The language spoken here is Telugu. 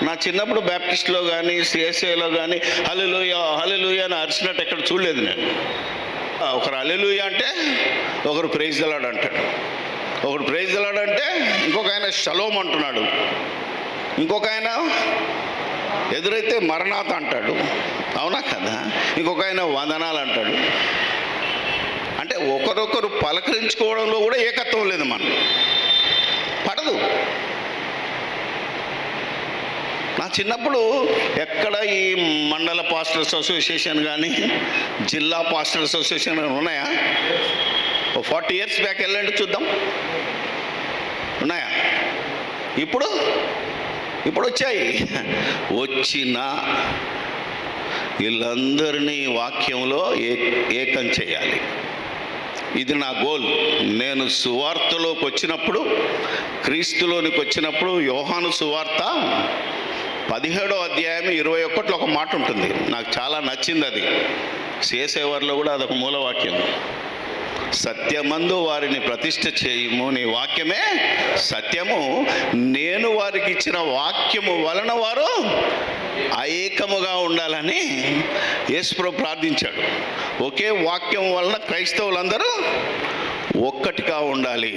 నా చిన్నప్పుడు బ్యాప్టిస్ట్లో కానీ సిఎస్ఐలో కానీ హల్లెలూయా హల్లెలూయా అని అరిచినట్టు ఎక్కడ చూడలేదు నేను. ఒకరు హల్లెలూయా అంటే ఒకరు ప్రైజ్ ది లార్డ్ అంటాడు, ఒకడు ప్రైజ్ ది లార్డ్ అంటే ఇంకొక ఆయన షలోమ్ అంటున్నాడు, ఇంకొక ఆయన ఎదురైతే మరణాత అంటాడు, అవునా కదా, ఇంకొక ఆయన వందనాలు అంటాడు. అంటే ఒకరొకరు పలకరించుకోవడంలో కూడా ఏకత్వం లేదు, మనం పడదు. నా చిన్నప్పుడు ఎక్కడ ఈ మండల పాస్టర్స్ అసోసియేషన్ కానీ జిల్లా పాస్టర్స్ అసోసియేషన్ కానీ ఉన్నాయా? 40 years బ్యాక్ వెళ్ళండి చూద్దాం, ఉన్నాయా? ఇప్పుడు వచ్చాయి. వచ్చిన వీళ్ళందరినీ వాక్యంలో ఏకం చేయాలి. ఇది నా గోల్. నేను సువార్తలోకి వచ్చినప్పుడు, క్రీస్తులోనికి వచ్చినప్పుడు, యోహాను సువార్త 17వ అధ్యాయం 21లో ఒక మాట ఉంటుంది, నాకు చాలా నచ్చింది. అది సేసేవారిలో కూడా అదొక మూలవాక్యం. సత్యమందు వారిని ప్రతిష్ఠ చేయుము, నీ వాక్యమే సత్యము, నేను వారికి ఇచ్చిన వాక్యము వలన వారు ఐక్యముగా ఉండాలని యేసుప్రభు ప్రార్థించాడు. ఒకే వాక్యం వలన క్రైస్తవులందరూ ఒక్కటిగా ఉండాలి.